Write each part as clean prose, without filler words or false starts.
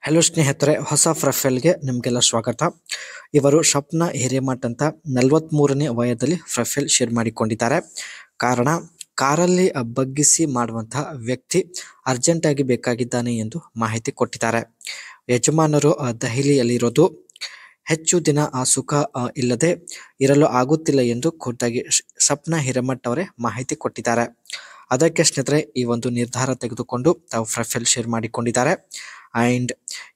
Hello ಸ್ನೇಹಿತರೆ, ಹೊಸ ಪ್ರೊಫೈಲ್ಗೆ ನಿಮಗೆಲ್ಲ ಸ್ವಾಗತ. ಇವರು ಸ್ವಪ್ನ ಹಿರೇಮಠ್ ಅಂತ 43ನೇ ವಯದಲ್ಲಿ ಪ್ರೊಫೈಲ್ ಶೇರ್ ಮಾಡಿಕೊಂಡಿದ್ದಾರೆ. ಕಾರಣ, ಕಾರಲ್ಲಿ ಬಗ್ಗಿಸಿ ಮಾಡುವಂತಹ ವ್ಯಕ್ತಿ ಅರ್ಜೆಂಟ್ ಆಗಿ ಬೇಕಾಗಿದ್ದಾನೆ ಎಂದು ಮಾಹಿತಿ ಕೊಟ್ಟಿದ್ದಾರೆ. ಯಜಮಾನರು ದೆಹಲಿಯಲ್ಲಿರೋದು, ಹೆಚ್ಚು ದಿನ ಸುಖ ಇಲ್ಲದೆ ಇರಲು ಆಗುತ್ತಿಲ್ಲ ಎಂದು ಖುದ್ದಾಗಿ ಸ್ವಪ್ನ ಹಿರೇಮಠ್ ಅವರೇ ಮಾಹಿತಿ ಕೊಟ್ಟಿದ್ದಾರೆ. ಅದಕ್ಕೆ ಸ್ನೇಹಿತರೆ ಈ ಒಂದು ನಿರ್ಧಾರ ತೆಗೆದುಕೊಂಡು ತಾವು ಪ್ರೊಫೈಲ್ ಶೇರ್ ಮಾಡಿಕೊಂಡಿದ್ದಾರೆ. ಆ್ಯಂಡ್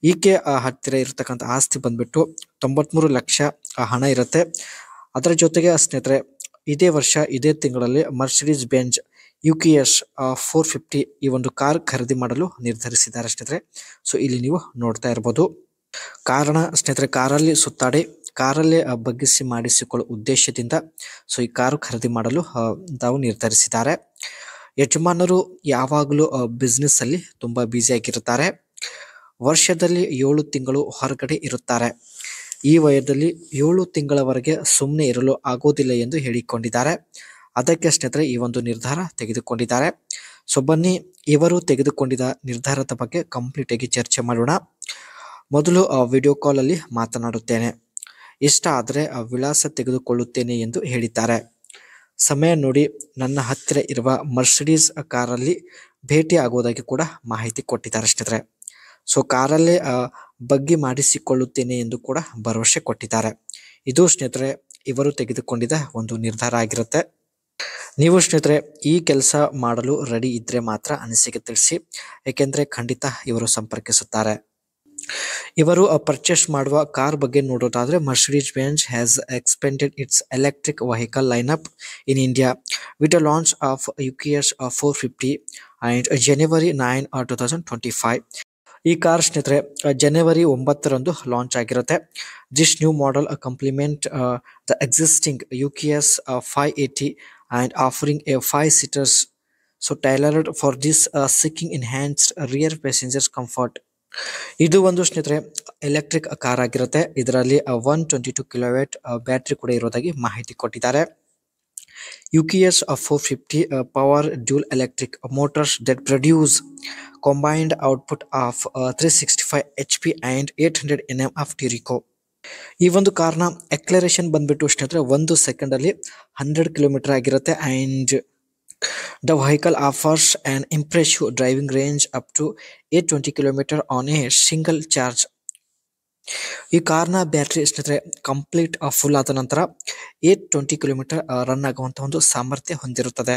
ಈಕೆ ಹತ್ತಿರ ಇರತಕ್ಕಂಥ ಆಸ್ತಿ ಬಂದ್ಬಿಟ್ಟು 93 ಲಕ್ಷ ಹಣ ಇರುತ್ತೆ. ಅದರ ಜೊತೆಗೆ ಸ್ನೇಹಿತರೆ ಇದೇ ವರ್ಷ ಇದೇ ತಿಂಗಳಲ್ಲಿ ಮರ್ಸಿಡೀಸ್ ಬೆಂಜ್ UKS 450 ಈ ಒಂದು ಕಾರ್ ಖರೀದಿ ಮಾಡಲು ನಿರ್ಧರಿಸಿದ್ದಾರೆ ಸ್ನೇಹಿತರೆ. ಸೊ ಇಲ್ಲಿ ನೀವು ನೋಡ್ತಾ ಇರ್ಬೋದು. ಕಾರಣ ಸ್ನೇಹಿತರೆ, ಕಾರಲ್ಲಿ ಸುತ್ತಾಡಿ ಕಾರಲ್ಲೇ ಬಗ್ಗಿಸಿ ಮಾಡಿಸಿಕೊಳ್ಳುವ ಉದ್ದೇಶದಿಂದ ಸೊ ಈ ಕಾರು ಖರೀದಿ ಮಾಡಲು ತಾವು ನಿರ್ಧರಿಸಿದ್ದಾರೆ. ಯಜಮಾನರು ಯಾವಾಗಲೂ ಬಿಸ್ನೆಸ್ ಅಲ್ಲಿ ತುಂಬಾ ಬ್ಯುಸಿ ಆಗಿರುತ್ತಾರೆ. ವರ್ಷದಲ್ಲಿ 7 ತಿಂಗಳು ಹೊರಗಡೆ ಇರುತ್ತಾರೆ. ಈ ವಯದಲ್ಲಿ 7 ತಿಂಗಳವರೆಗೆ ಸುಮ್ಮನೆ ಇರಲು ಆಗೋದಿಲ್ಲ ಎಂದು ಹೇಳಿಕೊಂಡಿದ್ದಾರೆ. ಅದಕ್ಕೆ ಸ್ನೇಹಿತರೆ ಈ ಒಂದು ನಿರ್ಧಾರ ತೆಗೆದುಕೊಂಡಿದ್ದಾರೆ. ಸೊ ಬನ್ನಿ, ಇವರು ತೆಗೆದುಕೊಂಡಿದ್ದ ನಿರ್ಧಾರದ ಬಗ್ಗೆ ಕಂಪ್ಲೀಟ್ ಆಗಿ ಚರ್ಚೆ ಮಾಡೋಣ. ಮೊದಲು ವಿಡಿಯೋ ಕಾಲ್ ಅಲ್ಲಿ ಮಾತನಾಡುತ್ತೇನೆ. ಇಷ್ಟ ಆದರೆ ವಿಳಾಸ ತೆಗೆದುಕೊಳ್ಳುತ್ತೇನೆ ಎಂದು ಹೇಳಿದ್ದಾರೆ. ಸಮಯ ನೋಡಿ, ನನ್ನ ಹತ್ತಿರ ಇರುವ ಮರ್ಸಿಡೀಸ್ ಕಾರಲ್ಲಿ ಭೇಟಿ ಆಗುವುದಾಗಿ ಕೂಡ ಮಾಹಿತಿ ಕೊಟ್ಟಿದ್ದಾರೆ ಸ್ನೇಹಿತರೆ. ಸೊ ಕಾರಲ್ಲೇ ಬಗ್ಗಿ ಮಾಡಿಸಿಕೊಳ್ಳುತ್ತೇನೆ ಎಂದು ಕೂಡ ಭರವಸೆ ಕೊಟ್ಟಿದ್ದಾರೆ. ಇದು ಸ್ನೇಹಿತರೆ ಇವರು ತೆಗೆದುಕೊಂಡಿದ್ದ ಒಂದು ನಿರ್ಧಾರ ಆಗಿರುತ್ತೆ. ನೀವು ಸ್ನೇಹಿತರೆ ಈ ಕೆಲಸ ಮಾಡಲು ರೆಡಿ ಇದ್ರೆ ಮಾತ್ರ ಅನಿಸಿಕೆ ತಿಳಿಸಿ, ಏಕೆಂದ್ರೆ ಖಂಡಿತ ಇವರು ಸಂಪರ್ಕಿಸುತ್ತಾರೆ. ಇವರು ಪರ್ಚೇಸ್ ಮಾಡುವ ಕಾರ್ ಬಗ್ಗೆ ನೋಡೋದಾದ್ರೆ, Mercedes Benz has expanded its electric vehicle lineup in India with the launch of UKS 450 and January 9, 2025. ಈ ಕಾರ್ ಸ್ನೇಹಿತರೆ ಜನವರಿ 9ರಂದು ಲಾಂಚ್ ಆಗಿರುತ್ತೆ. This new model complement the existing UKS 580 and offering a 5-seaters so tailored for this seeking enhanced rear passengers comfort. ಇದು ಒಂದು ಸ್ನೇಹಿತರೆ electric car ಆಗಿರುತ್ತೆ. ಇದರಲ್ಲಿ 122 ಕಿಲೋವ್ಯಾಟ್ ಬ್ಯಾಟ್ರಿ ಕೂಡ ಇರೋದಾಗಿ ಮಾಹಿತಿ ಕೊಟ್ಟಿದ್ದಾರೆ. UKS 450 power dual electric motors that produce combined output of 365 HP and 800 Nm of Torque. ಈ ಒಂದು ಕಾರ್ನ ಎಕ್ಲರೇಷನ್ ಬಂದ್ಬಿಟ್ಟು ಸ್ನೇಹಿತರೆ 1 ಸೆಕೆಂಡ್ ಅಲ್ಲಿ 100 ಕಿಲೋಮೀಟರ್ ಆಗಿರುತ್ತೆ. And the vehicle offers an impressive driving range up to 820 km on a single charge. ಈ ಕಾರ್ನ battery ಸ್ನೇಹಿತರೆ ಕಂಪ್ಲೀಟ್ ಫುಲ್ ಆದ ನಂತರ 820 ಕಿಲೋಮೀಟರ್ ರನ್ ಆಗುವಂತಹ ಒಂದು ಸಾಮರ್ಥ್ಯ ಹೊಂದಿರುತ್ತದೆ.